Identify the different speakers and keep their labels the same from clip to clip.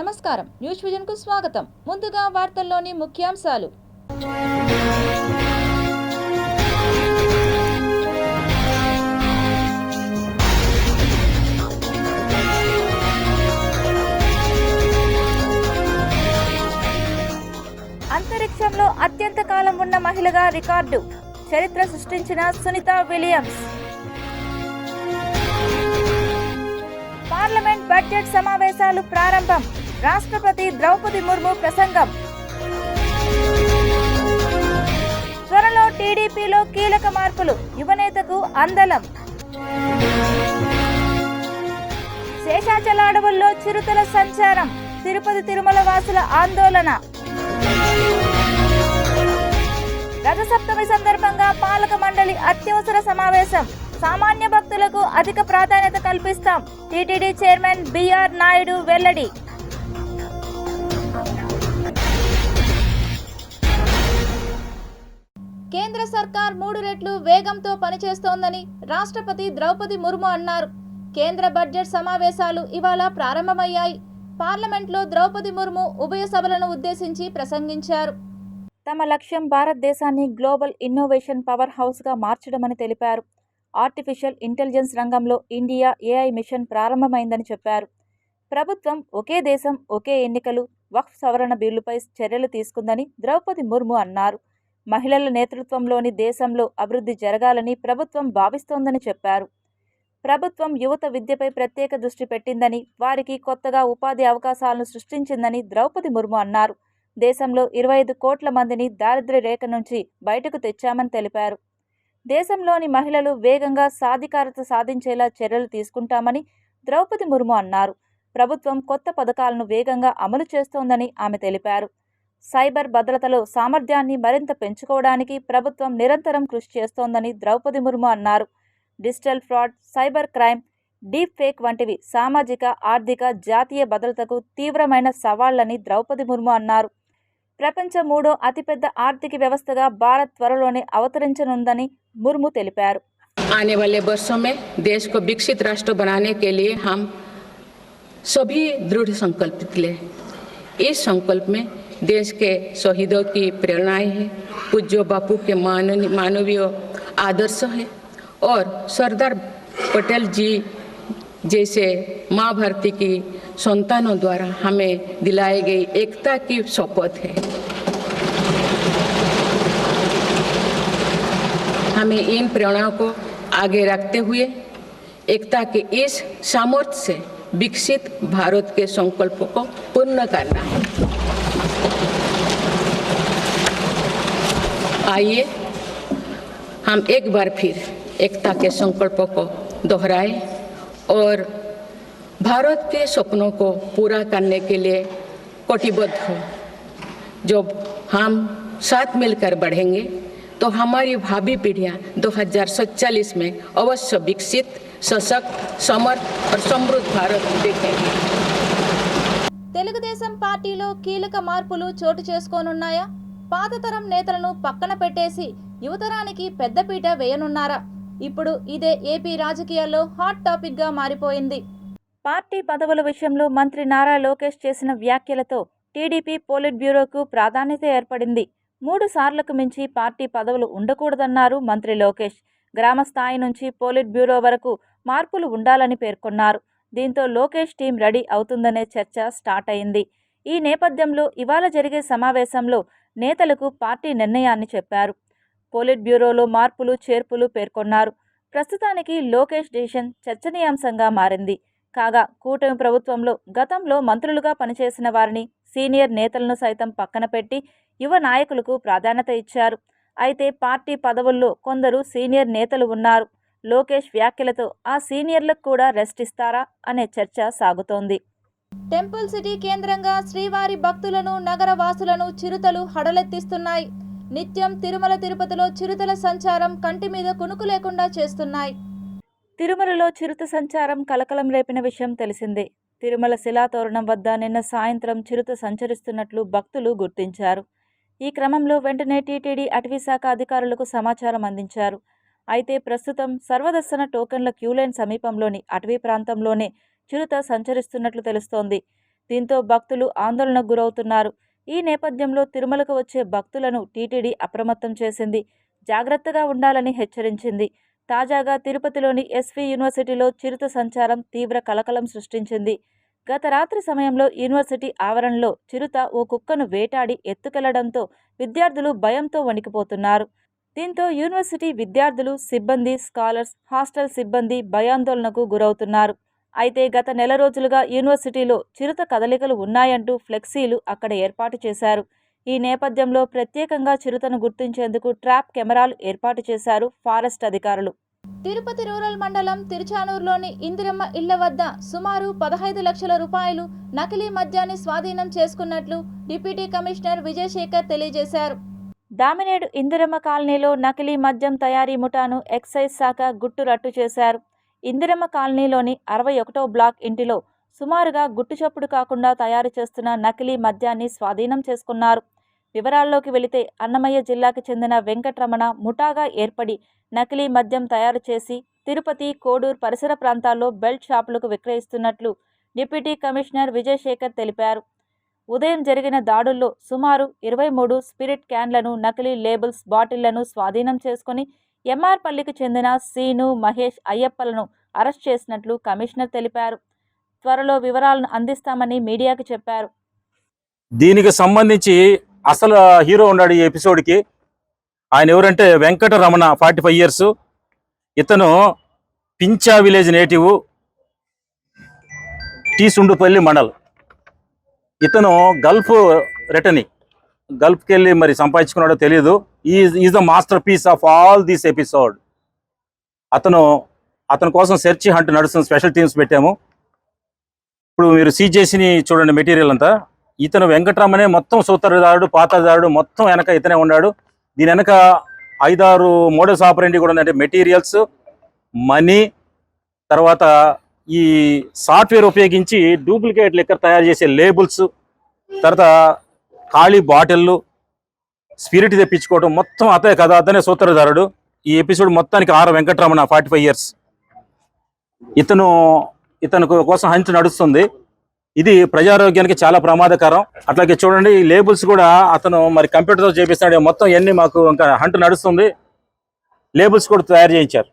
Speaker 1: నమస్కారం, news vision కు స్వాగతం. ముందుగా వార్తల్లోని ముఖ్యాంశాలు. అంతరిక్షంలో అత్యంత కాలం ఉన్న మహిళగా రికార్డు, చరిత్ర సృష్టించిన సునీత విలియమ్స్. పార్లమెంట్ బడ్జెట్ సమావేశాలు ప్రారంభం, రాష్ట్రపతి ద్రౌపది ముర్ము ప్రసంగం. త్వరలో టీడీపీలో కీలక మార్పులు, యువనేతకు అందలం. శేషాచల అడవుల్లో చిరుతల సంచారం, తిరుపతి తిరుమల వాసుల ఆందోళన. రథసప్తమి సందర్భంగా పాలక మండలి అత్యవసర సమావేశం, సామాన్య భక్తులకు అధిక ప్రాధాన్యత కల్పిస్తాం, టీటీడీ చైర్మన్ బిఆర్ నాయుడు వెల్లడి. కేంద్ర సర్కార్ 3 రెట్లు వేగంతో పనిచేస్తోందని రాష్ట్రపతి ద్రౌపది ముర్ము అన్నారు. కేంద్ర బడ్జెట్ సమావేశాలు ఇవాళ ప్రారంభమయ్యాయి. పార్లమెంట్లో ద్రౌపది ముర్ము ఉభయ సభలను ఉద్దేశించి ప్రసంగించారు. తమ లక్ష్యం భారతదేశాన్ని గ్లోబల్ ఇన్నోవేషన్ పవర్ హౌస్గా మార్చడమని తెలిపారు. ఆర్టిఫిషియల్ ఇంటెలిజెన్స్ రంగంలో ఇండియా ఏఐ మిషన్ ప్రారంభమైందని చెప్పారు. ప్రభుత్వం ఒకే దేశం ఒకే ఎన్నికలు, వక్ఫ్ సవరణ బిల్లుపై చర్యలు తీసుకుందని ద్రౌపది ముర్ము అన్నారు. మహిళల నేతృత్వంలోని దేశంలో అభివృద్ధి జరగాలని ప్రభుత్వం భావిస్తోందని చెప్పారు. ప్రభుత్వం యువత విద్యపై ప్రత్యేక దృష్టి పెట్టిందని, వారికి కొత్తగా ఉపాధి అవకాశాలను సృష్టించిందని ద్రౌపది ముర్ము అన్నారు. దేశంలో 25 కోట్ల మందిని దారిద్ర్య రేఖ నుంచి బయటకు తెచ్చామని తెలిపారు. దేశంలోని మహిళలు వేగంగా సాధికారత సాధించేలా చర్యలు తీసుకుంటామని ద్రౌపది ముర్ము అన్నారు. ప్రభుత్వం కొత్త పథకాలను వేగంగా అమలు చేస్తోందని ఆమె తెలిపారు. సైబర్ భద్రతలో సామర్థ్యాన్ని మరింత పెంచుకోవడానికి ప్రభుత్వం నిరంతరం కృషి చేస్తోందని ద్రౌపది ముర్ము అన్నారు. Digital fraud, cyber crime, deep fake వంటివి సామాజిక, ఆర్థిక, జాతీయ భద్రతకు తీవ్రమైన సవాళ్లని ద్రౌపది ముర్ము అన్నారు. ప్రపంచ 3వ అతిపెద్ద ఆర్థిక వ్యవస్థగా భారత్ త్వరలోనే అవతరించనుందని ముర్ము తెలిపారు.
Speaker 2: आने वाले वर्षों में देश को विकसित राष्ट्र बनाने के लिए हम सभी दृढ़ संकल्पित ले। इस संकल्प में देश के शहीदों की प्रेरणाएं हैं, पूज्य बापू के मानवीय आदर्श है और सरदार पटेल जी जैसे माँ भारती की संतानों द्वारा हमें दिलाई गई एकता की शपथ है। हमें इन प्रेरणाओं को आगे रखते हुए एकता के इस सामर्थ्य से विकसित भारत के संकल्पों को पूर्ण करना है। आइए हम एक बार फिर एकता के संकल्पों को दोहराएं और भारत के सपनों को पूरा करने के लिए कटिबद्ध हो। जब हम साथ मिलकर बढ़ेंगे तो हमारी भावी पीढ़ियां 2047 में अवश्य विकसित, सशक्त, समर्थ और समृद्ध भारत देखेंगे।
Speaker 1: తెలుగుదేశం పార్టీలో కీలక మార్పులు చోటు చేసుకోనున్నాయా? పాత తరం నేతలను పక్కన పెట్టేసి యువతరానికి పెద్దపీట వేయనున్నారా? ఇప్పుడు ఇదే ఏపీ రాజకీయాల్లో హాట్ టాపిక్ గా మారిపోయింది. పార్టీ పదవుల విషయంలో మంత్రి నారా లోకేష్ చేసిన వ్యాఖ్యలతో టీడీపీ పోలిట్ బ్యూరోకు ప్రాధాన్యత ఏర్పడింది. 3 సార్లకు మించి పార్టీ పదవులు ఉండకూడదన్నారు మంత్రి లోకేష్. గ్రామ స్థాయి నుంచి పోలిట్ బ్యూరో వరకు మార్పులు ఉండాలని పేర్కొన్నారు. దీంతో లోకేష్ టీం రెడీ అవుతుందనే చర్చ స్టార్ట్ అయింది. ఈ నేపథ్యంలో ఇవాళ జరిగే సమావేశంలో నేతలకు పార్టీ నిర్ణయాన్ని చెప్పారు. పోలిట్ బ్యూరోలో మార్పులు చేర్పులు పేర్కొన్నారు. ప్రస్తుతానికి లోకేష్ డిసిషన్ చర్చనీయాంశంగా మారింది. కాగా కూటమి ప్రభుత్వంలో గతంలో మంత్రులుగా పనిచేసిన వారిని, సీనియర్ నేతలను సైతం పక్కన పెట్టి యువ నాయకులకు ప్రాధాన్యత ఇచ్చారు. అయితే పార్టీ పదవుల్లో కొందరు సీనియర్ నేతలు ఉన్నారు. లోకేష్ వ్యాఖ్యలతో ఆ సీనియర్లకు కూడా రెస్ట్ ఇస్తారా అనే చర్చ సాగుతోంది. టెంపుల్ సిటీ కేంద్రంగా శ్రీవారి భక్తులను, నగర వాసులను చిరుతలు హడలెత్తిస్తున్నాయి. నిత్యం తిరుమల తిరుపతిలో చిరుతల సంచారం కంటి మీద కునుకు లేకుండా చేస్తున్నాయి. తిరుమలలో చిరుత సంచారం కలకలం రేపిన విషయం తెలిసిందే. తిరుమల శిలాతోరణం వద్ద నిన్న సాయంత్రం చిరుత సంచరిస్తున్నట్లు భక్తులు గుర్తించారు. ఈ క్రమంలో వెంటనే టీటీడీ అటవీశాఖ అధికారులకు సమాచారం అందించారు. అయితే ప్రస్తుతం సర్వదర్శన టోకెన్ల క్యూలైన్ సమీపంలోని అటవీ ప్రాంతంలోనే చిరుత సంచరిస్తున్నట్లు తెలుస్తోంది. దీంతో భక్తులు ఆందోళనకు గురవుతున్నారు. ఈ నేపథ్యంలో తిరుమలకు వచ్చే భక్తులను టీటీడీ అప్రమత్తం చేసింది. జాగ్రత్తగా ఉండాలని హెచ్చరించింది. తాజాగా తిరుపతిలోని ఎస్వి యూనివర్సిటీలో చిరుత సంచారం తీవ్ర కలకలం సృష్టించింది. గత రాత్రి సమయంలో యూనివర్సిటీ ఆవరణలో చిరుత ఓ కుక్కను వేటాడి ఎత్తుకెళ్లడంతో విద్యార్థులు భయంతో వణికిపోతున్నారు. దీంతో యూనివర్సిటీ విద్యార్థులు, సిబ్బంది, స్కాలర్స్, హాస్టల్ సిబ్బంది భయాందోళనకు గురవుతున్నారు. అయితే గత నెల రోజులుగా యూనివర్సిటీలో చిరుత కదలికలు ఉన్నాయంటూ ఫ్లెక్సీలు అక్కడ ఏర్పాటు చేశారు. ఈ నేపథ్యంలో ప్రత్యేకంగా చిరుతను గుర్తించేందుకు ట్రాప్ కెమెరాలు ఏర్పాటు చేశారు ఫారెస్ట్ అధికారులు. తిరుపతి రూరల్ మండలం తిరుచానూరులోని ఇందిరమ్మ ఇళ్ల వద్ద సుమారు 15 లక్షల రూపాయలు నకిలీ మద్యాన్ని స్వాధీనం చేసుకున్నట్లు డిప్యూటీ కమిషనర్ విజయశేఖర్ తెలియజేశారు. దామినేడు ఇందిరమ్మ కాలనీలో నకిలీ మద్యం తయారీ ముఠాను ఎక్సైజ్ శాఖ గుట్టు రట్టు చేశారు. ఇందిరమ్మ కాలనీలోని 61వ బ్లాక్ ఇంటిలో సుమారుగా గుట్టుచప్పుడు కాకుండా తయారు చేస్తున్న నకిలీ మద్యాన్ని స్వాధీనం చేసుకున్నారు. వివరాల్లోకి వెళితే అన్నమయ్య జిల్లాకు చెందిన వెంకటరమణ ముఠాగా ఏర్పడి నకిలీ మద్యం తయారు చేసి తిరుపతి, కోడూరు పరిసర ప్రాంతాల్లో బెల్ట్ షాపులకు విక్రయిస్తున్నట్లు డిప్యూటీ కమిషనర్ విజయశేఖర్ తెలిపారు. ఉదయం జరిగిన దాడుల్లో సుమారు 23 స్పిరిట్ క్యాన్లను, నకిలీ లేబుల్స్ బాటిళ్లను స్వాధీనం చేసుకుని ఎంఆర్పల్లికి చెందిన సీను, మహేష్, అయ్యప్పలను అరెస్ట్ చేసినట్లు కమిషనర్ తెలిపారు. త్వరలో వివరాలను అందిస్తామని మీడియాకు చెప్పారు.
Speaker 3: దీనికి సంబంధించి అసలు హీరో ఉన్నాడు ఈ ఎపిసోడ్కి. ఆయన ఎవరంటే వెంకటరమణ, 45 ఇయర్స్. ఇతను Pincha village native, T Sundupalli mandal. ఇతను గల్ఫ్ రిటర్నీ, గల్ఫ్కి వెళ్ళి మరి సంపాదించుకున్నాడో తెలియదు. Is the master piece of all this episode. అతని కోసం సెర్చ్ హంట్ నడుస్తుంది. స్పెషల్ టీమ్స్ పెట్టాము. ఇప్పుడు మీరు సీజ్ చేసి చూడండి మెటీరియల్ అంతా. ఇతను వెంకటరమణే మొత్తం సూత్రధారుడు, పాత్రధారుడు, మొత్తం వెనక ఇతనే ఉన్నాడు. దీని వెనక 5-6 మోడల్స్ ఆపరేంటి కూడా ఉంది. అంటే మెటీరియల్స్, మనీ, తర్వాత ఈ సాఫ్ట్వేర్ ఉపయోగించి డూప్లికేట్ లిక్కర్ తయారు చేసే లేబుల్స్, తర్వాత ఖాళీ బాటిళ్ళు, స్పిరిట్ తెప్పించుకోవడం, మొత్తం అతనే సూత్రధారుడు. ఈ ఎపిసోడ్ మొత్తానికి ఆర్ వెంకటరమణ, 45 ఇయర్స్. ఇతను కోసం హంచ్ నడుస్తుంది. ఇది ప్రజారోగ్యానికి చాలా ప్రమాదకరం. అట్లాగే చూడండి ఈ లేబుల్స్ కూడా అతను మరి కంప్యూటర్తో చేపిస్తాడు. మొత్తం ఇవన్నీ మాకు ఇంకా హంట్ నడుస్తుంది. లేబుల్స్ కూడా తయారు చేయించారు.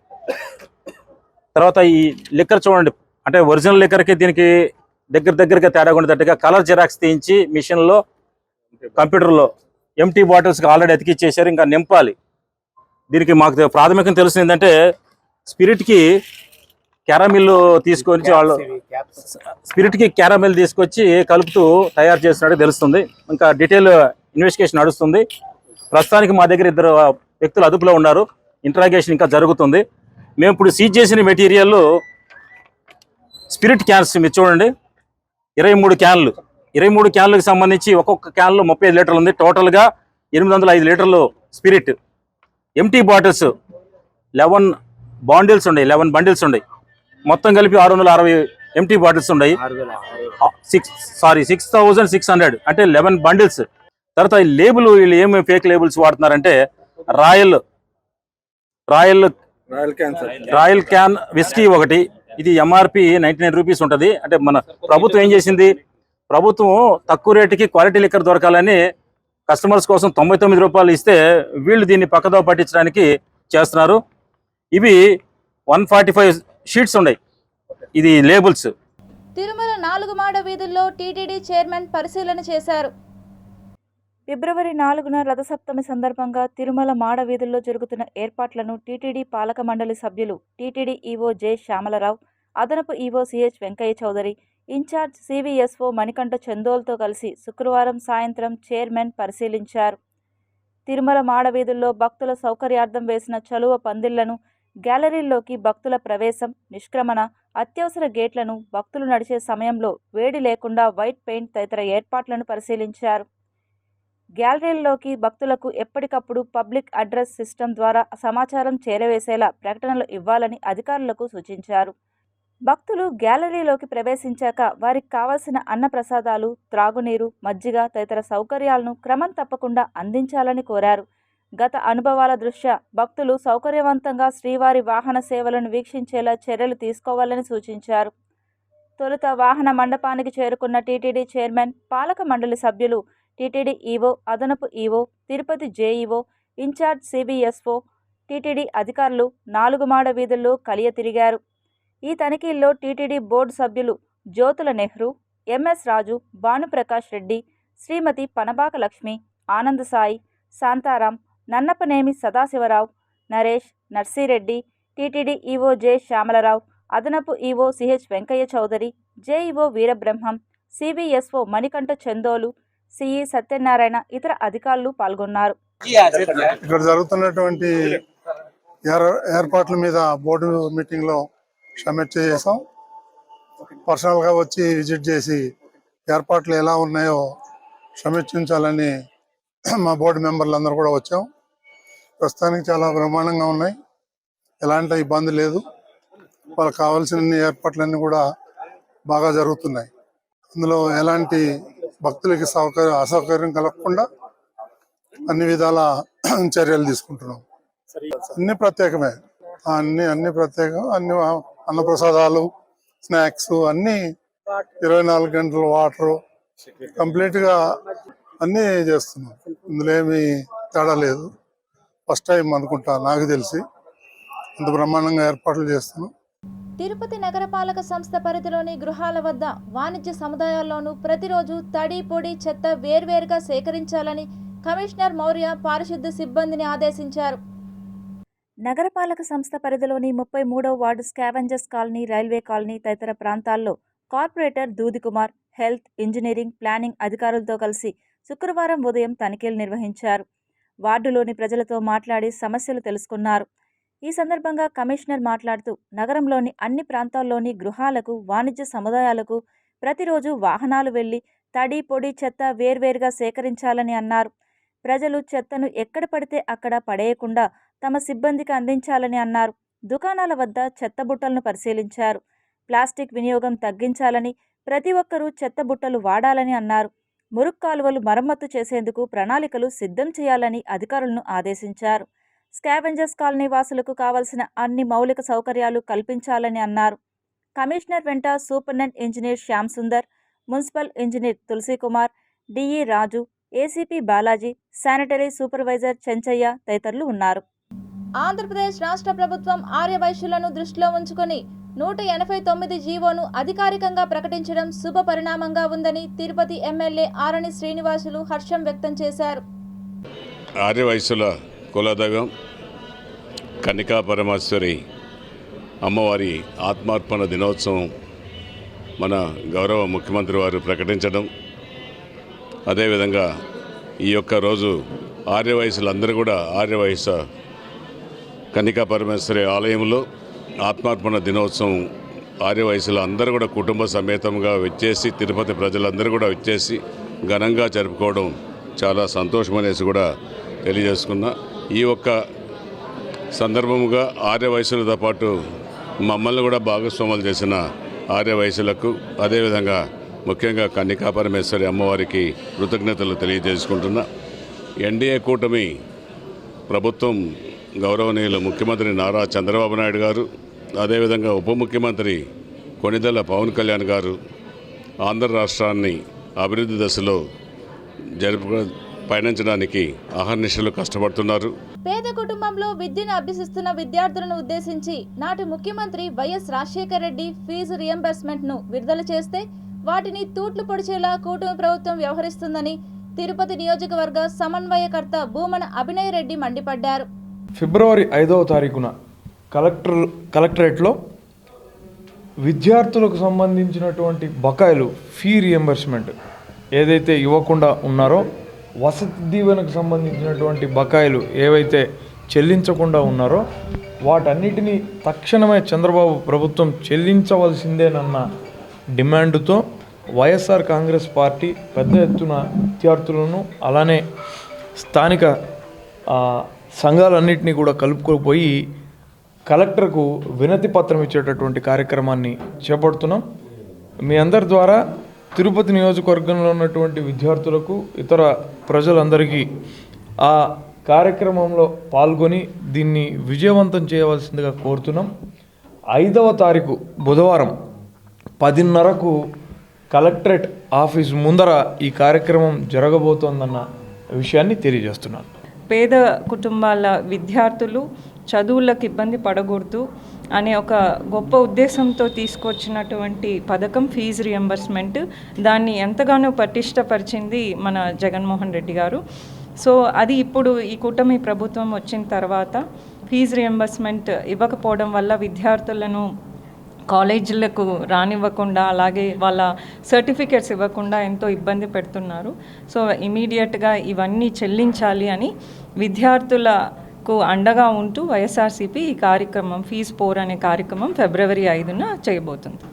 Speaker 3: తర్వాత ఈ లిక్కర్ చూడండి, అంటే ఒరిజినల్ లిక్కర్కి దీనికి దగ్గరగా తేడా ఉండేటట్టుగా కలర్ జిరాక్స్ తీయించి మిషన్లో, కంప్యూటర్లో ఎంటీ బాటిల్స్కి ఆల్రెడీ అతికిచ్చేసారు. ఇంకా నింపాలి. దీనికి మాకు ప్రాథమికంగా తెలిసింది ఏంటంటే స్పిరిట్కి క్యారమిల్ తీసుకొచ్చి స్పిరిట్కి క్యారమిల్ తీసుకొచ్చి కలుపుతూ తయారు చేస్తున్నట్టు తెలుస్తుంది. ఇంకా డీటెయిల్ ఇన్వెస్టిగేషన్ నడుస్తుంది. ప్రస్తుతానికి మా దగ్గర 2 వ్యక్తులు అదుపులో ఉన్నారు. ఇంట్రాగేషన్ ఇంకా జరుగుతుంది. మేము ఇప్పుడు సీజ్ చేసిన మెటీరియల్ స్పిరిట్ క్యాన్స్ మీరు చూడండి, 23 క్యాన్లు. 23 క్యాన్లకు సంబంధించి ఒక్కొక్క క్యాన్లో 35 లీటర్లు ఉంది. టోటల్గా 805 లీటర్లు స్పిరిట్. ఎంటీ బాటిల్స్ 11 బండిల్స్ ఉన్నాయి. మొత్తం కలిపి 660 ఎంటీ బాటిల్స్ ఉన్నాయి. 6600 అంటే 11 బండిల్స్. తర్వాత ఈ లేబుల్ వీళ్ళు ఏమి ఫేక్ లేబుల్స్ వాడుతున్నారంటే రాయల్ క్యాన్ విస్కీ ఒకటి. ఇది ఎంఆర్పి 99 రూపీస్ ఉంటుంది. అంటే మన ప్రభుత్వం ఏం చేసింది, ప్రభుత్వం తక్కువ రేటుకి క్వాలిటీ లిక్కర్ దొరకాలని కస్టమర్స్ కోసం 99 రూపాయలు ఇస్తే వీళ్ళు దీన్ని పక్కదో పట్టించడానికి చేస్తున్నారు. ఇవి 145 షీట్స్ ఉన్నాయి. ఇది లేబుల్స్.
Speaker 1: తిరుమల 4 మాడ వీధుల్లో టీటీడీ చైర్మన్ పరిశీలన చేశారు. ఫిబ్రవరి 4న రథసప్తమి సందర్భంగా తిరుమల మాడ వీధుల్లో జరుగుతున్న ఏర్పాట్లను టీటీడీ పాలక మండలి సభ్యులు, టీటీడీ ఈవో జె శ్యామలరావు, అదనపు EO CH Venkaiah Chowdary, incharge CVSO Manikantha చందోల్తో కలిసి శుక్రవారం సాయంత్రం చైర్మన్ పరిశీలించారు. తిరుమల మాడ వీధుల్లో భక్తుల సౌకర్యార్థం వేసిన చలువ పందిళ్లను, గ్యాలరీల్లోకి భక్తుల ప్రవేశం, నిష్క్రమణ, అత్యవసర గేట్లను, భక్తులు నడిచే సమయంలో వేడి లేకుండా వైట్ పెయింట్ తదితర ఏర్పాట్లను పరిశీలించారు. గ్యాలరీల్లోకి భక్తులకు ఎప్పటికప్పుడు పబ్లిక్ అడ్రస్ సిస్టమ్ ద్వారా సమాచారం చేరవేసేలా ప్రకటనలు ఇవ్వాలని అధికారులకు సూచించారు. భక్తులు గ్యాలరీలోకి ప్రవేశించాక వారికి కావాల్సిన అన్నప్రసాదాలు, త్రాగునీరు, మజ్జిగ తదితర సౌకర్యాలను క్రమం తప్పకుండా అందించాలని కోరారు. గత అనుభవాల దృష్ట్యా భక్తులు సౌకర్యవంతంగా శ్రీవారి వాహన సేవలను వీక్షించేలా చర్యలు తీసుకోవాలని సూచించారు. తొలుత వాహన మండపానికి చేరుకున్న టీటీడీ చైర్మన్, పాలక మండలి సభ్యులు, టీటీడీ ఈవో, అదనపు EO, Tirupati JEO, incharge CBSO, TTD అధికారులు 4 మాడ వీధుల్లో కలియ తిరిగారు. ఈ తనిఖీల్లో టీటీడీ బోర్డు సభ్యులు Jyothula Nehru, MS Raju, Bhanuprakash Reddy, Srimathi Panabaka Lakshmi, Anand Sai, Shantaram, Nannapaneni Sadasivarao, Naresh, Narsireddy, TTD EO J Shyamalarao, అదనపు EO CH Venkaiah Chowdary, JEO Veerabrahmam, CBSO Manikantha Chandolu, CE Satyanarayana, ఇతర అధికారులు పాల్గొన్నారు.
Speaker 4: ఇక్కడ జరుగుతున్నటువంటి ఏర్పాట్ల మీద బోర్డు మీటింగ్ లో సమీక్ష చేసాం. పర్సనల్ గా వచ్చి విజిట్ చేసి ఏర్పాట్లు ఎలా ఉన్నాయో సమీక్షించాలని మా బోర్డు మెంబర్లు అందరూ కూడా వచ్చాం. ప్రస్తుతానికి చాలా బ్రహ్మాండంగా ఉన్నాయి, ఎలాంటి ఇబ్బంది లేదు. వాళ్ళకి కావాల్సిన ఏర్పాట్లన్నీ కూడా బాగా జరుగుతున్నాయి. అందులో ఎలాంటి భక్తులకి అసౌకర్యం కలగకుండా అన్ని విధాల చర్యలు తీసుకుంటున్నాం. అన్ని ప్రత్యేకమే, అన్ని ప్రత్యేకం. అన్ని అన్నప్రసాదాలు, స్నాక్స్ అన్ని 24 గంటలు, వాటర్ కంప్లీట్ గా అన్ని చేస్తున్నాం. ఇందులో ఏమి తేడా లేదు. ఫస్ట్ టైం అనుకుంటా నాకు తెలిసి ఇంత బ్రహ్మాండంగా ఏర్పాట్లు చేస్తున్నాం.
Speaker 1: తిరుపతి నగరపాలక సంస్థ పరిధిలోని గృహాల వద్ద, వాణిజ్య సముదాయాల్లోనూ ప్రతిరోజు తడి, పొడి, చెత్త వేర్వేరుగా సేకరించాలని కమిషనర్ మౌర్య పారిశుద్ధ సిబ్బందిని ఆదేశించారు. నగరపాలక సంస్థ పరిధిలోని 33వ ward scavengers colony, railway colony తదితర ప్రాంతాల్లో corporator Doodikumar health, engineering, planning అధికారులతో కలిసి శుక్రవారం ఉదయం తనిఖీలు నిర్వహించారు. వార్డులోని ప్రజలతో మాట్లాడి సమస్యలు తెలుసుకున్నారు. ఈ సందర్భంగా కమిషనర్ మాట్లాడుతూ, నగరంలోని అన్ని ప్రాంతాల్లోని గృహాలకు, వాణిజ్య సముదాయాలకు ప్రతిరోజు వాహనాలు వెళ్లి తడి, పొడి, చెత్త వేర్వేరుగా సేకరించాలని అన్నారు. ప్రజలు చెత్తను ఎక్కడ పడితే అక్కడ పడేయకుండా తమ సిబ్బందికి అందించాలని అన్నారు. దుకాణాల వద్ద చెత్త బుట్టలను పరిశీలించారు. ప్లాస్టిక్ వినియోగం తగ్గించాలని, ప్రతి ఒక్కరూ చెత్త బుట్టలు వాడాలని అన్నారు. మురుగు కాలువలు మరమ్మతు చేసేందుకు ప్రణాళికలు సిద్ధం చేయాలని అధికారులను ఆదేశించారు. స్కావెంజర్స్ కాలనీ వాసులకు కావాల్సిన అన్ని మౌలిక సౌకర్యాలు కల్పించాలని అన్నారు. కమిషనర్ వెంట superintendent engineer Shyam Sundar, municipal engineer Tulasikumar, DE Raju, ACP Balaji, sanitary supervisor Chenchaiah తదితరులు ఉన్నారు. ఆంధ్రప్రదేశ్ రాష్ట్ర ప్రభుత్వం ఆర్యవైశ్యులను దృష్టిలో ఉంచుకొని 189 జీవోను అధికారికంగా ప్రకటించడం శుభ పరిణామంగా ఉందని తిరుపతి ఎమ్మెల్యే ఆరణి శ్రీనివాసులు హర్షం వ్యక్తం చేశారు.
Speaker 5: ఆర్యవైశ్యుల కులదైవం కన్నికా పరమేశ్వరి అమ్మవారి ఆత్మార్పణ దినోత్సవం మన గౌరవ ముఖ్యమంత్రి వారు ప్రకటించడం, అదేవిధంగా ఈ యొక్క రోజు ఆర్యవైశ్యులందరూ కూడా ఆర్యవైశ్య కన్నికా పరమేశ్వరి ఆలయంలో ఆత్మార్పణ దినోత్సవం ఆర్యవైశ్యులు అందరూ కూడా కుటుంబ సమేతంగా వచ్చేసి, తిరుపతి ప్రజలందరూ కూడా వచ్చేసి ఘనంగా జరుపుకోవడం చాలా సంతోషమనేసి కూడా తెలియజేసుకున్నా. ఈ ఒక్క సందర్భముగా ఆర్యవైశ్యులతో పాటు మమ్మల్ని కూడా భాగస్వాములు చేసిన ఆర్యవైశ్యులకు, అదేవిధంగా ముఖ్యంగా కన్నికా పరమేశ్వరి అమ్మవారికి కృతజ్ఞతలు తెలియజేసుకుంటున్నా. ఎన్డీఏ కూటమి ప్రభుత్వం గౌరవనీయులు ముఖ్యమంత్రి నారా చంద్రబాబు నాయుడు గారు, అదేవిధంగా ఉప ముఖ్యమంత్రి కొణిదెల పవన్ కళ్యాణ్ గారు ఆంధ్ర రాష్ట్రాన్ని అభివృద్ధి దశలో పయనించడానికి అహర్నిశలు కష్టపడుతున్నారు.
Speaker 1: పేద కుటుంబంలో విద్యను అభ్యసిస్తున్న విద్యార్థులను ఉద్దేశించి నాటి ముఖ్యమంత్రి YS Rajasekhara Reddy fee reimbursement ను విడుదల చేస్తే వాటిని తూట్లు పొడిచేలా కూటమి ప్రభుత్వం వ్యవహరిస్తుందని తిరుపతి నియోజకవర్గ సమన్వయకర్త భూమన అభినయ్ రెడ్డి మండిపడ్డారు.
Speaker 6: ఫిబ్రవరి 5వ తారీఖున కలెక్టరేట్లో విద్యార్థులకు సంబంధించినటువంటి బకాయిలు, ఫీ రియంబర్స్మెంట్ ఏదైతే ఇవ్వకుండా ఉన్నారో, వసతి దీవెనకు సంబంధించినటువంటి బకాయిలు ఏవైతే చెల్లించకుండా ఉన్నారో వాటన్నిటినీ తక్షణమే చంద్రబాబు ప్రభుత్వం చెల్లించవలసిందేనన్న డిమాండ్తో వైఎస్ఆర్ కాంగ్రెస్ పార్టీ పెద్ద ఎత్తున విద్యార్థులను, అలానే స్థానిక సంఘాలన్నింటినీ కూడా కలుపుకోపోయి కలెక్టర్కు వినతి పత్రం ఇచ్చేటటువంటి కార్యక్రమాన్ని చేపడుతున్నాం. మీ అందరి ద్వారా తిరుపతి నియోజకవర్గంలో ఉన్నటువంటి విద్యార్థులకు, ఇతర ప్రజలందరికీ ఆ కార్యక్రమంలో పాల్గొని దీన్ని విజయవంతం చేయవలసిందిగా కోరుతున్నాం. 5వ తారీఖు బుధవారం 10:30కు కలెక్టరేట్ ఆఫీస్ ముందర ఈ కార్యక్రమం జరగబోతోందన్న విషయాన్ని తెలియజేస్తున్నాను.
Speaker 7: పేద కుటుంబాల విద్యార్థులు చదువులకు ఇబ్బంది పడకూడదు అనే ఒక గొప్ప ఉద్దేశంతో తీసుకొచ్చినటువంటి పథకం ఫీజు రియంబర్స్మెంట్. దాన్ని ఎంతగానో పటిష్టపరిచింది మన జగన్మోహన్ రెడ్డి గారు. సో అది ఇప్పుడు ఈ కూటమి ప్రభుత్వం వచ్చిన తర్వాత ఫీజు రియంబర్స్మెంట్ ఇవ్వకపోవడం వల్ల విద్యార్థులను కాలేజీలకు రానివ్వకుండా, అలాగే వాళ్ళ సర్టిఫికేట్స్ ఇవ్వకుండా ఎంతో ఇబ్బంది పెడుతున్నారు. సో ఇమీడియట్గా ఇవన్నీ చెల్లించాలి అని విద్యార్థులకు అండగా ఉంటూ వైఎస్ఆర్సీపీ ఈ కార్యక్రమం ఫీజ్ పోర్ అనే కార్యక్రమం ఫిబ్రవరి 5న చేయబోతుంది.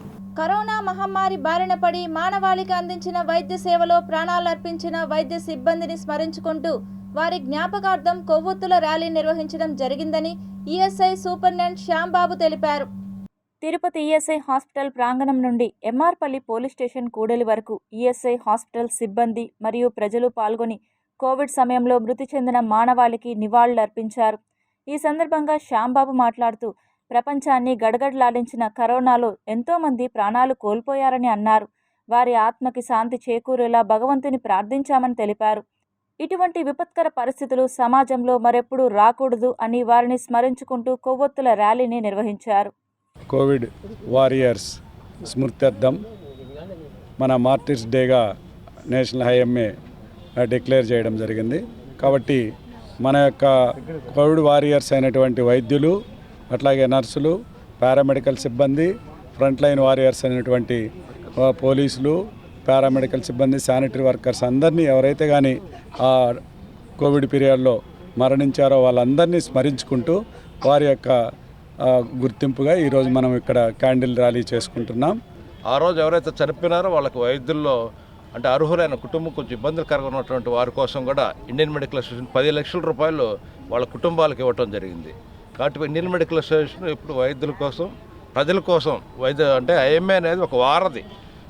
Speaker 1: కరోనా మహమ్మారి బారిన పడి మానవాళికి అందించిన వైద్య సేవలో ప్రాణాలర్పించిన వైద్య సిబ్బందిని స్మరించుకుంటూ వారి జ్ఞాపకార్థం కొవ్వొత్తుల ర్యాలీ నిర్వహించడం జరిగిందని ఈఎస్ఐ సూపరింటెండెంట్ శ్యాంబాబు తెలిపారు. తిరుపతి ఈఎస్ఐ హాస్పిటల్ ప్రాంగణం నుండి ఎంఆర్పల్లి పోలీస్ స్టేషన్ కూడలి వరకు ఈఎస్ఐ హాస్పిటల్ సిబ్బంది మరియు ప్రజలు పాల్గొని కోవిడ్ సమయంలో మృతి చెందిన మానవాళికి నివాళులర్పించారు. ఈ సందర్భంగా శ్యాంబాబు మాట్లాడుతూ ప్రపంచాన్ని గడగడలాడించిన కరోనాలో ఎంతోమంది ప్రాణాలు కోల్పోయారని అన్నారు. వారి ఆత్మకి శాంతి చేకూరేలా భగవంతుని ప్రార్థించామని తెలిపారు. ఇటువంటి విపత్కర పరిస్థితులు సమాజంలో మరెప్పుడూ రాకూడదు అని వారిని స్మరించుకుంటూ కొవ్వొత్తుల ర్యాలీని నిర్వహించారు.
Speaker 8: కోవిడ్ వారియర్స్ స్మృత్యర్థం మన మార్టిర్స్ డేగా నేషనల్ హైఎంఏ డిక్లేర్ చేయడం జరిగింది. కాబట్టి మన యొక్క కోవిడ్ వారియర్స్ అయినటువంటి వైద్యులు, అట్లాగే నర్సులు, పారామెడికల్ సిబ్బంది, ఫ్రంట్ లైన్ వారియర్స్ అయినటువంటి పోలీసులు, పారామెడికల్ సిబ్బంది, శానిటరీ వర్కర్స్ అందరినీ ఎవరైతే కానీ ఆ కోవిడ్ పీరియడ్లో మరణించారో వాళ్ళందరినీ స్మరించుకుంటూ వారి యొక్క గుర్తింపుగా ఈరోజు మనం ఇక్కడ క్యాండిల్ ర్యాలీ చేసుకుంటున్నాం.
Speaker 9: ఆ రోజు ఎవరైతే చనిపోయినారో వాళ్ళకి వైద్యుల్లో అంటే అర్హులైన కుటుంబం కొంచెం ఇబ్బందులకరంగా ఉన్నటువంటి వారి కోసం కూడా ఇండియన్ మెడికల్ అసోసియేషన్ 10 లక్షల రూపాయలు వాళ్ళ కుటుంబాలకు ఇవ్వటం జరిగింది. కాబట్టి ఇండియన్ మెడికల్ అసోసియేషన్ ఇప్పుడు వైద్యుల కోసం, ప్రజల కోసం అంటే ఐఎంఏ అనేది ఒక వారధి,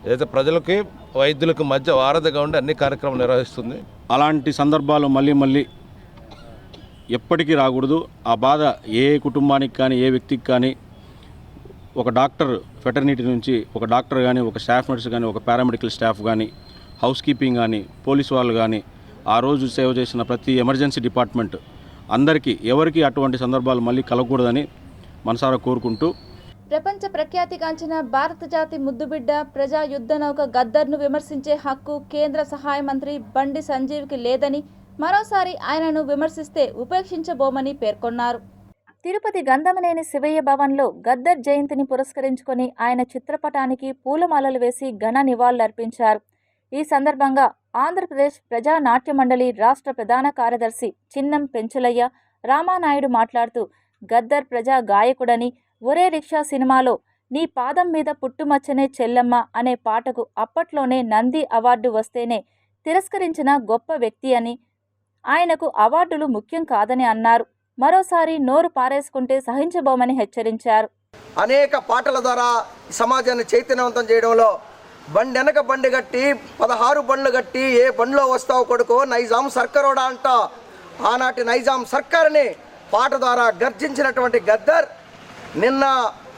Speaker 9: ఏదైతే ప్రజలకి వైద్యులకు మధ్య వారధిగా ఉండి అన్ని కార్యక్రమాలు నిర్వహిస్తుంది.
Speaker 3: అలాంటి సందర్భాలు మళ్ళీ ఎప్పటికీ రాకూడదు. ఆ బాధ ఏ కుటుంబానికి కానీ ఏ వ్యక్తికి కానీ, ఒక డాక్టర్ ఫెటర్నిటీ నుంచి ఒక డాక్టర్ కానీ, ఒక స్టాఫ్ నర్స్ కానీ, ఒక పారామెడికల్ స్టాఫ్ కానీ, హౌస్ కీపింగ్ కానీ, పోలీసు వాళ్ళు కానీ, ఆ రోజు సేవ చేసిన ప్రతి ఎమర్జెన్సీ డిపార్ట్మెంట్ అందరికీ ఎవరికి అటువంటి సందర్భాలు మళ్ళీ కలగకూడదని మనసారా కోరుకుంటూ,
Speaker 1: ప్రపంచ ప్రఖ్యాతిగాంచిన భారత జాతి ముద్దుబిడ్డ ప్రజా యుద్ధ నౌక గద్దర్ను విమర్శించే హక్కు కేంద్ర సహాయ మంత్రి బండి సంజీవ్కి లేదని, మరోసారి ఆయనను విమర్శిస్తే ఉపేక్షించబోమని పేర్కొన్నారు. తిరుపతి గంధమనేని శివయ్య భవన్లో గద్దర్ జయంతిని పురస్కరించుకొని ఆయన చిత్రపటానికి పూలమాలలు వేసి ఘన నివాళులర్పించారు. ఈ సందర్భంగా ఆంధ్రప్రదేశ్ ప్రజా నాట్య మండలి రాష్ట్ర ప్రధాన కార్యదర్శి చిన్నం పెంచులయ్య రామానాయుడు మాట్లాడుతూ, గద్దర్ ప్రజా గాయకుడని, ఒరే రిక్షా సినిమాలో నీ పాదం మీద పుట్టుమచ్చనే చెల్లెమ్మ అనే పాటకు అప్పట్లోనే నంది అవార్డు వస్తేనే తిరస్కరించిన గొప్ప వ్యక్తి అని, ఆయనకు అవార్డులు ముఖ్యం కాదని అన్నారు. మరోసారి నోరు పారేసుకుంటే సహించబోమని హెచ్చరించారు.
Speaker 10: అనేక పాటల ద్వారా సమాజాన్ని చైతన్యవంతం చేయడంలో బండి వెనక బండి కట్టి 16 బండ్లు కట్టి ఏ బండిలో వస్తావు కొడుకో నైజాం సర్కారోడా అంట ఆనాటి నైజాం సర్కారుని పాట ద్వారా గర్జించినటువంటి గద్దర్ నిన్న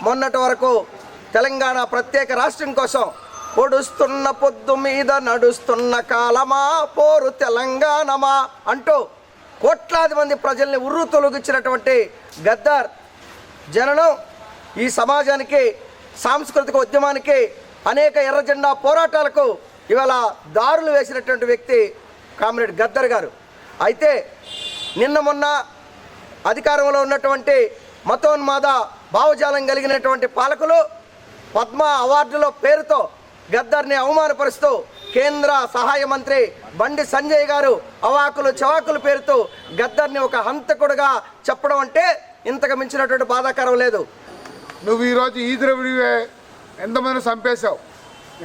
Speaker 10: మొన్నటి వరకు తెలంగాణ ప్రత్యేక రాష్ట్రం కోసం పొడుస్తున్న పొద్దు మీద నడుస్తున్న కాలమా పోరు తెలంగాణమా అంటూ కోట్లాది మంది ప్రజల్ని ఉర్రు తొలగించినటువంటి గద్దర్ జననం ఈ సమాజానికి, సాంస్కృతిక ఉద్యమానికి, అనేక ఎర్రజెండా పోరాటాలకు ఇవాళ దారులు వేసినటువంటి వ్యక్తి కామ్రేడ్ గద్దర్ గారు. అయితే నిన్న మొన్న అధికారంలో ఉన్నటువంటి మతోన్మాద భావజాలం కలిగినటువంటి పాలకులు పద్మ అవార్డుల పేరుతో గద్దర్ని అవమానపరుస్తూ కేంద్ర సహాయ మంత్రి బండి సంజయ్ గారు అవాకులు చవాకుల పేరుతో గద్దర్ని ఒక హంతకుడుగా చెప్పడం అంటే ఇంతకు మించినటువంటి బాధాకరం లేదు.
Speaker 11: నువ్వు ఈరోజు ఈదురవిడివే ఎంతమంది చంపేశావు,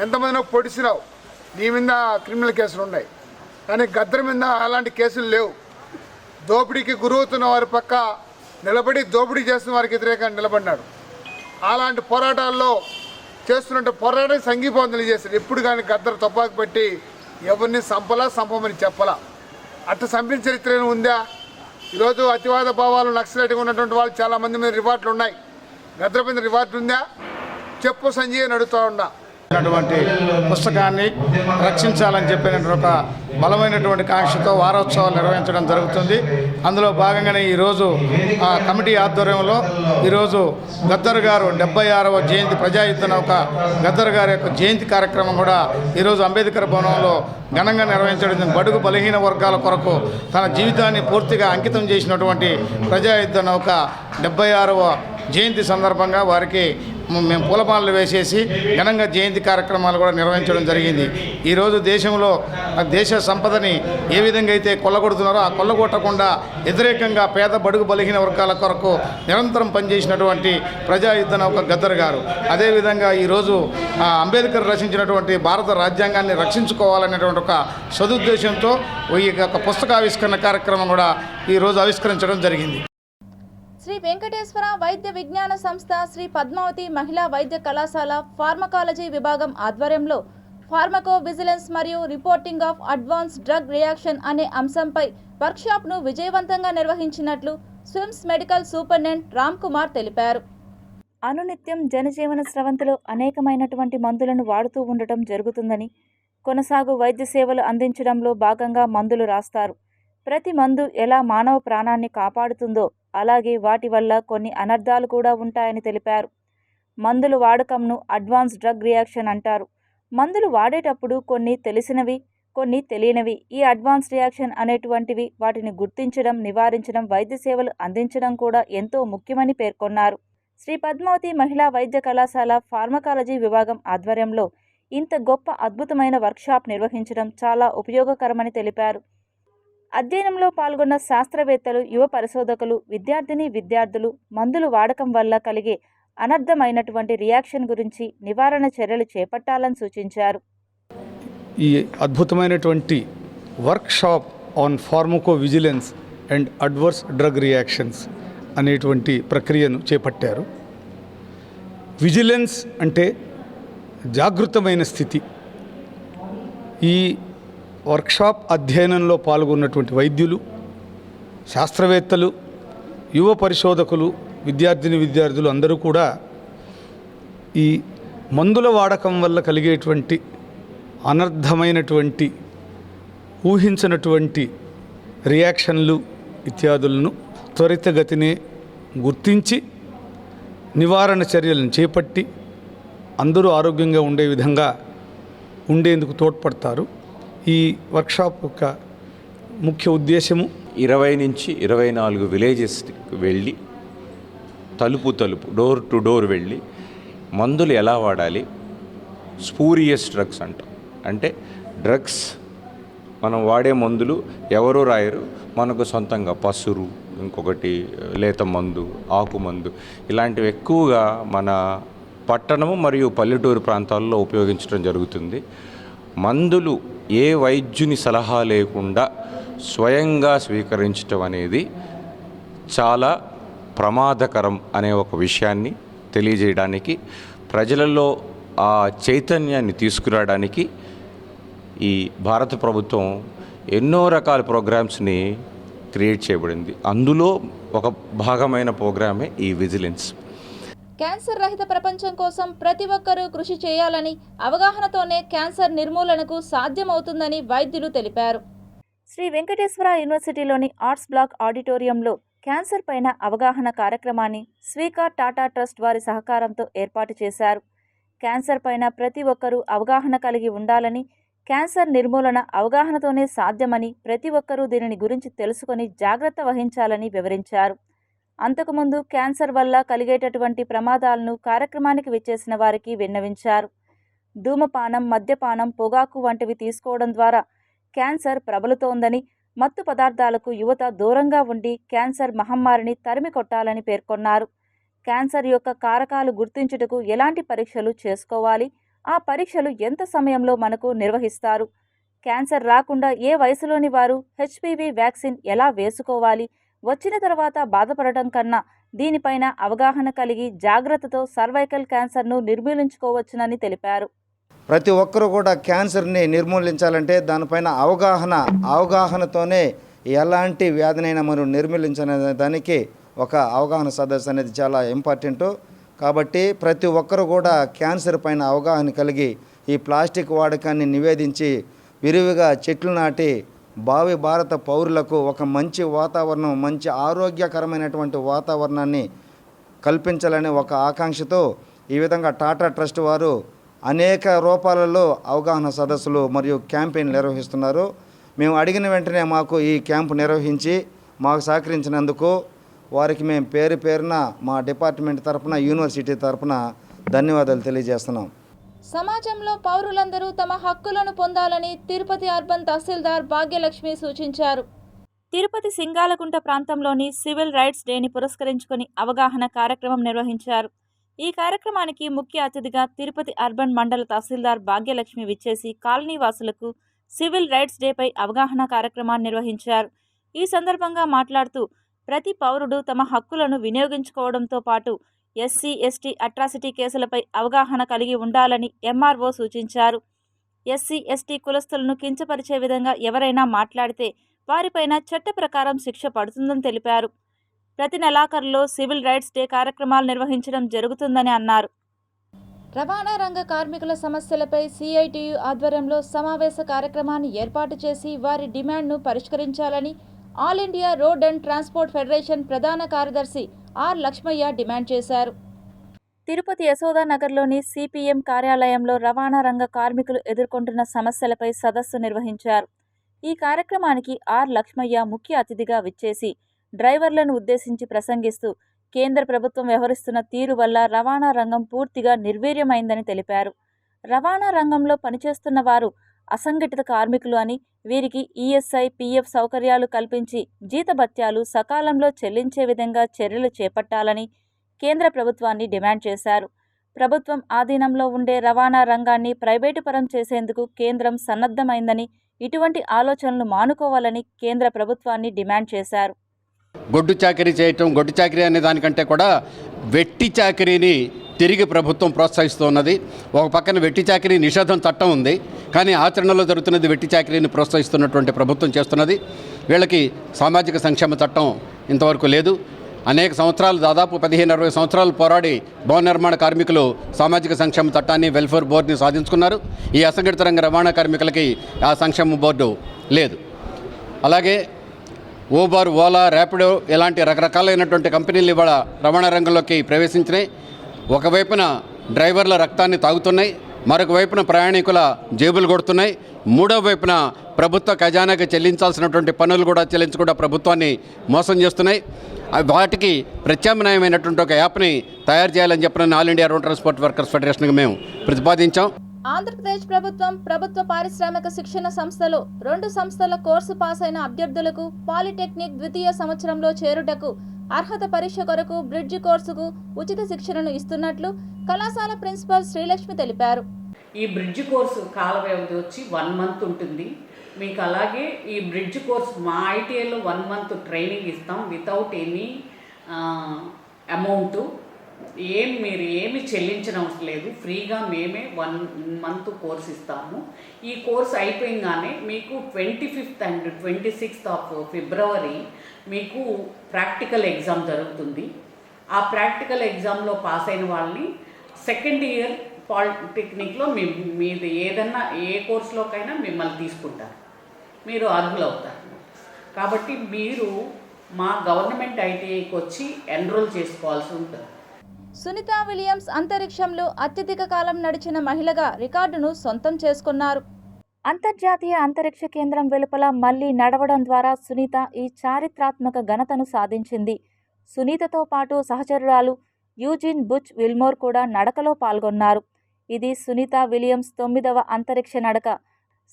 Speaker 11: ఎంతమంది పొడిచినావు, నీ మీద క్రిమినల్ కేసులు ఉన్నాయి. కానీ గద్దర్ మీద అలాంటి కేసులు లేవు. దోపిడీకి గురవుతున్న వారి పక్క నిలబడి దోపిడీ చేస్తున్న వారికి వ్యతిరేకంగా నిలబడినాడు. అలాంటి పోరాటాల్లో చేస్తున్నట్టు పోరాటానికి సంఘీభావం తెలియజేశాడు. ఎప్పుడు కానీ గద్దర్ తుపాకు పెట్టి ఎవరిని సంపమని చెప్పలా. అట్లా చంపిన చరిత్ర ఉందా? ఈరోజు అతివాద భావాలు నక్సలైట్గా ఉన్నటువంటి వాళ్ళు చాలామంది మీద రివార్డులు ఉన్నాయి. గద్దర్ మీద రివార్డు ఉందా చెప్పు సంజయ్ అని అడుగుతూ ఉన్నా. అటువంటి పుస్తకాన్ని రక్షించాలని చెప్పినటువంటి ఒక బలమైనటువంటి కాంక్షతో వారోత్సవాలు నిర్వహించడం జరుగుతుంది. అందులో భాగంగానే ఈరోజు ఆ కమిటీ ఆధ్వర్యంలో ఈరోజు గద్దర్ గారు 76వ జయంతి ప్రజాయుద్ధ నౌక గద్దర్ గారి యొక్క జయంతి కార్యక్రమం కూడా ఈరోజు అంబేద్కర్ భవనంలో ఘనంగా నిర్వహించడం. బడుగు బలహీన వర్గాల కొరకు తన జీవితాన్ని పూర్తిగా అంకితం చేసినటువంటి ప్రజాయుద్ధ నౌక 76వ జయంతి సందర్భంగా వారికి మేము పూలమాలలు వేసేసి ఘనంగా జయంతి కార్యక్రమాలు కూడా నిర్వహించడం జరిగింది. ఈరోజు దేశంలో దేశ సంపదని ఏ విధంగా అయితే కొల్లగొడుతున్నారో ఆ కొల్లగొట్టకుండా వ్యతిరేకంగా పేద బడుగు బలహీన వర్గాల కొరకు నిరంతరం పనిచేసినటువంటి ప్రజాయుద్ధ నౌక గద్దర్ గారు. అదేవిధంగా ఈరోజు అంబేద్కర్ రచించినటువంటి భారత రాజ్యాంగాన్ని రక్షించుకోవాలనేటువంటి ఒక సదుద్దేశంతో ఈ యొక్క పుస్తకావిష్కరణ కార్యక్రమం కూడా ఈరోజు ఆవిష్కరించడం జరిగింది.
Speaker 1: శ్రీ వెంకటేశ్వర వైద్య విజ్ఞాన సంస్థ శ్రీ పద్మావతి మహిళా వైద్య కళాశాల ఫార్మకాలజీ విభాగం ఆధ్వర్యంలో ఫార్మకో విజిలెన్స్ మరియు reporting of advance drug reaction అనే అంశంపై వర్క్షాప్ను విజయవంతంగా నిర్వహించినట్లు స్విమ్స్ మెడికల్ సూపరింటెండెంట్ రామ్ కుమార్ తెలిపారు. అనునిత్యం జనజీవన స్రవంతిలో అనేకమైనటువంటి మందులను వాడుతూ ఉండటం జరుగుతుందని, కొనసాగు వైద్య సేవలు అందించడంలో భాగంగా మందులు రాస్తారు. ప్రతి మందు ఎలా మానవ ప్రాణాన్ని కాపాడుతుందో అలాగే వాటి వల్ల కొన్ని అనర్థాలు కూడా ఉంటాయని తెలిపారు. మందుల వాడకంను అడ్వాన్స్ డ్రగ్ రియాక్షన్ అంటారు. మందులు వాడేటప్పుడు కొన్ని తెలిసినవి, కొన్ని తెలియనివి. ఈ అడ్వాన్స్ రియాక్షన్ అనేటువంటివి వాటిని గుర్తించడం, నివారించడం, వైద్య సేవలు అందించడం కూడా ఎంతో ముఖ్యమని పేర్కొన్నారు. శ్రీ పద్మావతి మహిళా వైద్య కళాశాల ఫార్మకాలజీ విభాగం ఆధ్వర్యంలో ఇంత గొప్ప అద్భుతమైన వర్క్షాప్ నిర్వహించడం చాలా ఉపయోగకరమని తెలిపారు. అధ్యయనంలో పాల్గొన్న శాస్త్రవేత్తలు, యువ పరిశోధకులు, విద్యార్థులు మందులు వాడకం వల్ల కలిగే అనర్థమైనటువంటి రియాక్షన్ గురించి నివారణ చర్యలు చేపట్టాలని సూచించారు.
Speaker 8: ఈ అద్భుతమైనటువంటి workshop on pharmaco vigilance and adverse drug reactions అనేటువంటి ప్రక్రియను చేపట్టారు. విజిలెన్స్ అంటే జాగృతమైన స్థితి. ఈ వర్క్షాప్ అధ్యయనంలో పాల్గొన్నటువంటి వైద్యులు, శాస్త్రవేత్తలు, యువ పరిశోధకులు, విద్యార్థులు అందరూ కూడా ఈ మందుల వాడకం వల్ల కలిగేటువంటి అనర్థమైనటువంటి ఊహించినటువంటి రియాక్షన్లు ఇత్యాదులను త్వరితగతినే గుర్తించి నివారణ చర్యలను చేపట్టి అందరూ ఆరోగ్యంగా ఉండే విధంగా ఉండేందుకు తోడ్పడతారు. ఈ వర్క్షాప్ యొక్క ముఖ్య ఉద్దేశము
Speaker 12: 20 నుంచి 24 విలేజెస్కి వెళ్ళి తలుపు డోర్ టు డోర్ వెళ్ళి మందులు ఎలా వాడాలి, స్పూరియస్ డ్రగ్స్ అంటాం. అంటే డ్రగ్స్ మనం వాడే మందులు ఎవరూ రాయరు, మనకు సొంతంగా పసురు, ఇంకొకటి లేత మందు, ఆకు మందు ఇలాంటివి ఎక్కువగా మన పట్టణము మరియు పల్లెటూరు ప్రాంతాల్లో ఉపయోగించడం జరుగుతుంది. మందులు ఏ వైద్యుని సలహా లేకుండా స్వయంగా స్వీకరించడం అనేది చాలా ప్రమాదకరం అనే ఒక విషయాన్ని తెలియజేయడానికి, ప్రజలలో ఆ చైతన్యాన్ని తీసుకురావడానికి ఈ భారత ప్రభుత్వం ఎన్నో రకాల ప్రోగ్రామ్స్ని క్రియేట్ చేయబడింది. అందులో ఒక భాగమైన ప్రోగ్రామే ఈ విజిలెన్స్.
Speaker 1: క్యాన్సర్ రహిత ప్రపంచం కోసం ప్రతి ఒక్కరూ కృషి చేయాలని, అవగాహనతోనే క్యాన్సర్ నిర్మూలనకు సాధ్యమవుతుందని వైద్యులు తెలిపారు. శ్రీ వెంకటేశ్వర యూనివర్సిటీలోని ఆర్ట్స్ బ్లాక్ ఆడిటోరియంలో క్యాన్సర్ పైన అవగాహన కార్యక్రమాన్ని స్వీకార్ టాటా ట్రస్ట్ వారి సహకారంతో ఏర్పాటు చేశారు. క్యాన్సర్ పైన ప్రతి ఒక్కరూ అవగాహన కలిగి ఉండాలని, క్యాన్సర్ నిర్మూలన అవగాహనతోనే సాధ్యమని, ప్రతి ఒక్కరూ దీనిని గురించి తెలుసుకొని జాగ్రత్త వహించాలని వివరించారు. అంతకుముందు క్యాన్సర్ వల్ల కలిగేటటువంటి ప్రమాదాలను కార్యక్రమానికి విచ్చేసిన వారికి విన్నవించారు. ధూమపానం, మద్యపానం, పొగాకు వంటివి తీసుకోవడం ద్వారా క్యాన్సర్ ప్రబలుతోందని, మత్తు పదార్థాలకు యువత దూరంగా ఉండి క్యాన్సర్ మహమ్మారిని తరిమి కొట్టాలని పేర్కొన్నారు. క్యాన్సర్ యొక్క కారకాలు గుర్తించుటకు ఎలాంటి పరీక్షలు చేసుకోవాలి, ఆ పరీక్షలు ఎంత సమయంలో మనకు నిర్వహిస్తారు, క్యాన్సర్ రాకుండా ఏ వయసులోని వారు హెచ్పివి వ్యాక్సిన్ ఎలా వేసుకోవాలి, వచ్చిన తర్వాత బాధపడటం కన్నా దీనిపైన అవగాహన కలిగి జాగ్రత్తతో సర్వైకల్ క్యాన్సర్ను నిర్మూలించుకోవచ్చునని తెలిపారు.
Speaker 13: ప్రతి ఒక్కరూ కూడా క్యాన్సర్ని నిర్మూలించాలంటే దానిపైన అవగాహనతోనే ఎలాంటి వ్యాధినైనా మనం నిర్మూలించనే దానికి ఒక అవగాహన సదస్సు అనేది చాలా ఇంపార్టెంటు. కాబట్టి ప్రతి ఒక్కరు కూడా క్యాన్సర్ పైన అవగాహన కలిగి ఈ ప్లాస్టిక్ వాడకాన్ని నివేదించి విరివిగా చెట్లు నాటి భావి భారత పౌరులకు ఒక మంచి వాతావరణం, మంచి ఆరోగ్యకరమైనటువంటి వాతావరణాన్ని కల్పించాలనే ఒక ఆకాంక్షతో ఈ విధంగా టాటా ట్రస్ట్ వారు అనేక రూపాలలో అవగాహన సదస్సులు మరియు క్యాంపెయిన్ నిర్వహిస్తున్నారు. మేము అడిగిన వెంటనే మాకు ఈ క్యాంపు నిర్వహించి మాకు సహకరించినందుకు వారికి మేము పేరు పేరున మా డిపార్ట్మెంట్ తరఫున, యూనివర్సిటీ తరఫున ధన్యవాదాలు తెలియజేస్తున్నాం.
Speaker 1: సమాజంలో పౌరులందరూ తమ హక్కులను పొందాలని తిరుపతి అర్బన్ తహసీల్దార్ భాగ్యలక్ష్మి సూచించారు. తిరుపతి సింగాలగుంట ప్రాంతంలోని సివిల్ రైట్స్ డేని పురస్కరించుకొని అవగాహన కార్యక్రమం నిర్వహించారు. ఈ కార్యక్రమానికి ముఖ్య అతిథిగా తిరుపతి అర్బన్ మండల తహసీల్దార్ భాగ్యలక్ష్మి విచ్చేసి కాలనీ వాసులకు సివిల్ రైట్స్ డేపై అవగాహన కార్యక్రమాన్ని నిర్వహించారు. ఈ సందర్భంగా మాట్లాడుతూ ప్రతి పౌరుడు తమ హక్కులను వినియోగించుకోవడంతో పాటు ఎస్సీ, ఎస్టీ అట్రాసిటీ కేసులపై అవగాహన కలిగి ఉండాలని ఎంఆర్ఓ సూచించారు. ఎస్సీ, ఎస్టీ కులస్తులను కించపరిచే విధంగా ఎవరైనా మాట్లాడితే వారిపైన చట్ట ప్రకారం శిక్ష పడుతుందని తెలిపారు. ప్రతి నెలాఖరులో సివిల్ రైట్స్ డే కార్యక్రమాలు నిర్వహించడం జరుగుతుందని అన్నారు. రవాణా రంగ కార్మికుల సమస్యలపై సిఐటియు ఆధ్వర్యంలో సమావేశ కార్యక్రమాన్ని ఏర్పాటు చేసి వారి డిమాండ్ను పరిష్కరించాలని all India road and transport federation ప్రధాన కార్యదర్శి ఆర్ లక్ష్మయ్య డిమాండ్ చేశారు. తిరుపతి యశోదానగర్లోని సిపిఎం కార్యాలయంలో రవాణా రంగ కార్మికులు ఎదుర్కొంటున్న సమస్యలపై సదస్సు నిర్వహించారు. ఈ కార్యక్రమానికి ఆర్ లక్ష్మయ్య ముఖ్య అతిథిగా విచ్చేసి డ్రైవర్లను ఉద్దేశించి ప్రసంగిస్తూ కేంద్ర ప్రభుత్వం వ్యవహరిస్తున్న తీరు వల్ల రవాణా రంగం పూర్తిగా నిర్వీర్యమైందని తెలిపారు. రవాణా రంగంలో పనిచేస్తున్న వారు అసంఘటిత కార్మికులు అని, వీరికి ఈఎస్ఐ, పీఎఫ్ సౌకర్యాలు కల్పించి జీతభత్యాలు సకాలంలో చెల్లించే విధంగా చర్యలు చేపట్టాలని కేంద్ర ప్రభుత్వాన్ని డిమాండ్ చేశారు. ప్రభుత్వం ఆధీనంలో ఉండే రవాణా రంగాన్ని ప్రైవేటు పరం చేసేందుకు కేంద్రం సన్నద్ధమైందని, ఇటువంటి ఆలోచనలు మానుకోవాలని కేంద్ర ప్రభుత్వాన్ని డిమాండ్ చేశారు.
Speaker 14: గొడ్డు చాకరీ చేయటం, గొడ్డు చాకరీ అనే దానికంటే కూడా వెట్టి చాకరీని తిరిగి ప్రభుత్వం ప్రోత్సహిస్తూ ఉన్నది. ఒక పక్కన వెట్టి చాకరీ నిషేధం చట్టం ఉంది, కానీ ఆచరణలో జరుగుతున్నది వెట్టి చాకరీని ప్రోత్సహిస్తున్నటువంటి ప్రభుత్వం చేస్తున్నది. వీళ్ళకి సామాజిక సంక్షేమ చట్టం ఇంతవరకు లేదు. అనేక సంవత్సరాలు, దాదాపు 15-20 సంవత్సరాలు పోరాడి భవన నిర్మాణ కార్మికులు సామాజిక సంక్షేమ చట్టాన్ని, వెల్ఫేర్ బోర్డుని సాధించుకున్నారు. ఈ అసంఘటిత రంగ రవాణా కార్మికులకి ఆ సంక్షేమ బోర్డు లేదు. అలాగే ఊబర్, ఓలా, ర్యాపిడో ఇలాంటి రకరకాలైనటువంటి కంపెనీలు ఇవాళ రవాణా రంగంలోకి ప్రవేశించినాయి. ఒకవైపున డ్రైవర్ల రక్తాన్ని తాగుతున్నాయి, మరొక వైపున ప్రయాణికుల జేబులు కొడుతున్నాయి, మూడో వైపున ప్రభుత్వ ఖజానాకి చెల్లించాల్సినటువంటి పన్నులు కూడా చెల్లించకుండా ప్రభుత్వాన్ని మోసం చేస్తున్నాయి. వాటికి ప్రత్యామ్నాయమైనటువంటి ఒక యాప్ని తయారు చేయాలని చెప్పిన all India road transport workers ఫెడరేషన్కి మేము ప్రతిపాదించాం.
Speaker 1: ఆంధ్రప్రదేశ్ ప్రభుత్వం ప్రభుత్వ పారిశ్రామిక శిక్షణ సంస్థలో 2 సంస్థల కోర్సు పాస్ అయిన అభ్యర్థులకు పాలిటెక్నిక్ ద్వితీయ సంవత్సరంలో చేరుటకు అర్హత పరీక్ష కొరకు బ్రిడ్జి కోర్సుకు ఉచిత శిక్షణను ఇస్తున్నట్లు కళాశాల ప్రిన్సిపల్ శ్రీలక్ష్మి తెలిపారు.
Speaker 15: ఈ బ్రిడ్జి కోర్సు కాల వ్యవధి వచ్చి 1 మంత్ ఉంటుంది. మీకు అలాగే ఈ బ్రిడ్జ్ కోర్స్ మా ఐటీఐలో 1 మంత్ ట్రైనింగ్ ఇస్తాం వితౌట్ ఎనీ అమౌంట్. మీరు ఏమి చెల్లించిన అవసరం లేదు, ఫ్రీగా మేమే 1 మంత్ కోర్స్ ఇస్తాము. ఈ కోర్స్ అయిపోయింగానే మీకు 25th and 26th of February మీకు ప్రాక్టికల్ ఎగ్జామ్ జరుగుతుంది. ఆ ప్రాక్టికల్ ఎగ్జామ్లో పాస్ అయిన వాళ్ళని సెకండ్ ఇయర్ పాలిటెక్నిక్లో మీది ఏదన్నా ఏ కోర్సులోకైనా మిమ్మల్ని తీసుకుంటారు, మీరు అర్హులవుతారు. కాబట్టి మీరు మా గవర్నమెంట్ ఐటీఐకి వచ్చి ఎన్రోల్ చేసుకోవాల్సి ఉంటుంది.
Speaker 1: సునీత విలియమ్స్ అంతరిక్షంలో అత్యధిక కాలం నడిచిన మహిళగా రికార్డును సొంతం చేసుకున్నారు. అంతర్జాతీయ అంతరిక్ష కేంద్రం వెలుపల మళ్లీ నడవడం ద్వారా సునీత ఈ చారిత్రాత్మక ఘనతను సాధించింది. సునీతతో పాటు సహచరురాలు యూజిన్ బుచ్ విల్మోర్ కూడా నడకలో పాల్గొన్నారు. ఇది సునీత విలియమ్స్ 9వ అంతరిక్ష నడక.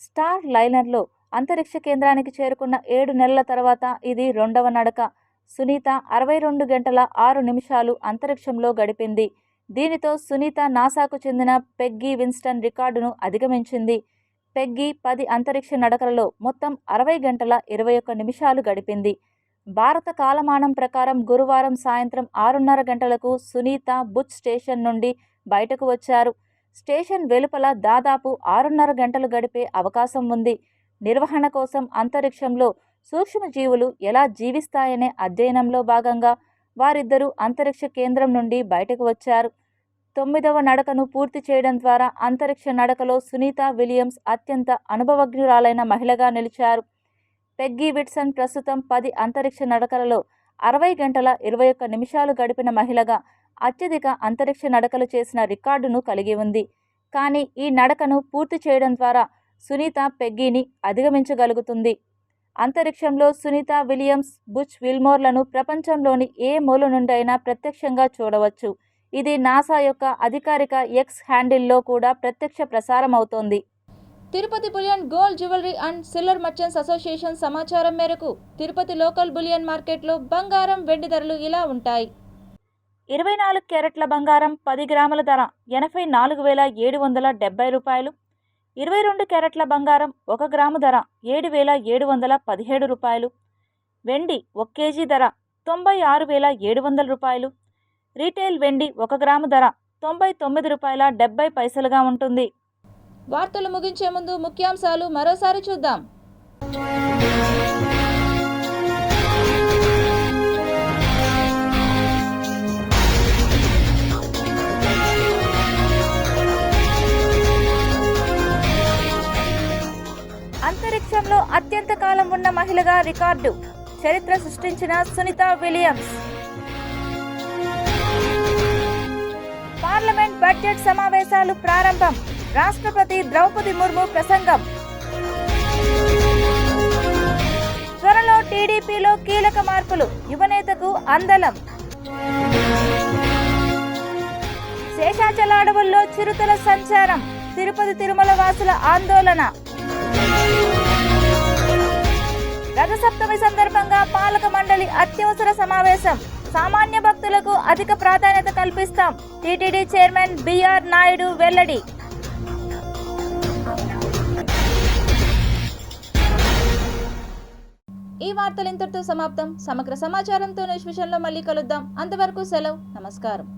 Speaker 1: స్టార్ లైనర్లో అంతరిక్ష కేంద్రానికి చేరుకున్న 7 నెలల తర్వాత ఇది 2వ నడక. సునీత 62 గంటల 6 నిమిషాలు అంతరిక్షంలో గడిపింది. దీనితో సునీత నాసాకు చెందిన పెగ్గీ విన్స్టన్ రికార్డును అధిగమించింది. పెగ్గీ 10 అంతరిక్ష నడకలలో మొత్తం 60 గంటల 21 నిమిషాలు గడిపింది. భారత కాలమానం ప్రకారం గురువారం సాయంత్రం 6:30 గంటలకు సునీత బుచ్ స్టేషన్ నుండి బయటకు వచ్చారు. స్టేషన్ వెలుపల దాదాపు 6:30 గంటలు గడిపే అవకాశం ఉంది. నిర్వహణ కోసం అంతరిక్షంలో సూక్ష్మజీవులు ఎలా జీవిస్తాయనే అధ్యయనంలో భాగంగా వారిద్దరూ అంతరిక్ష కేంద్రం నుండి బయటకు వచ్చారు. 9వ నడకను పూర్తి చేయడం ద్వారా అంతరిక్ష నడకలో సునీత విలియమ్స్ అత్యంత అనుభవజ్ఞురాలైన మహిళగా నిలిచారు. పెగ్గీ విట్సన్ ప్రస్తుతం 10 అంతరిక్ష నడకలలో 60 గంటల 21 నిమిషాలు గడిపిన మహిళగా అత్యధిక అంతరిక్ష నడకలు చేసిన రికార్డును కలిగి ఉంది. కానీ ఈ నడకను పూర్తి చేయడం ద్వారా సునీత పెగ్గీని అధిగమించగలుగుతుంది. అంతరిక్షంలో సునీత విలియమ్స్, బుచ్ విల్మోర్లను ప్రపంచంలోని ఏ మూల నుండి అయినా ప్రత్యక్షంగా చూడవచ్చు. ఇది నాసా యొక్క అధికారిక ఎక్స్ హ్యాండిల్లో కూడా ప్రత్యక్ష ప్రసారం అవుతోంది. Tirupati bullion gold jewellery and silver merchants association సమాచారం మేరకు తిరుపతి లోకల్ బులియన్ మార్కెట్లో బంగారం, వెండి ధరలు ఇలా ఉంటాయి. 24 క్యారెట్ల బంగారం 10 గ్రాముల ధర 84,770 రూపాయలు. 22 క్యారెట్ల బంగారం 1 గ్రాము ధర 7,717 రూపాయలు. వెండి 1 కేజీ ధర 96,700 రూపాయలు. రీటైల్ వెండి 1 గ్రాము ధర 99 రూపాయల 70 పైసలుగా ఉంటుంది. వార్తలు ముగించే ముందు ముఖ్యాంశాలు మరోసారి చూద్దాం. అంతరిక్షంలో అత్యంత కాలం ఉన్న మహిళగా రికార్డు, చరిత్ర సృష్టించిన సునీత విలియమ్స్. పార్లమెంట్ బడ్జెట్ సమావేశాలు ప్రారంభం, రాష్ట్రపతి ద్రౌపది ముర్ము ప్రసంగం. త్వరలో టీడీపీలో కీలక మార్పులు, యువనేతకు అందలం. శేషాచల అడవుల్లో చిరుతల సంచారం, తిరుపతి తిరుమల వాసుల ఆందోళన. రథసప్తమి సందర్భంగా పాలక మండలి అత్యవసర సమావేశం, సామాన్య భక్తులకు అధిక ప్రాధాన్యత కల్పిస్తాం, టీటీడీ చైర్మన్ బిఆర్ నాయుడు వెల్లడి. ఈ వార్తలు ఇంతటితో సమాప్తం. సమగ్ర సమాచారంతో న్యూస్ విషయంలో మళ్ళీ కలుద్దాం. అంతవరకు సెలవు, నమస్కారం.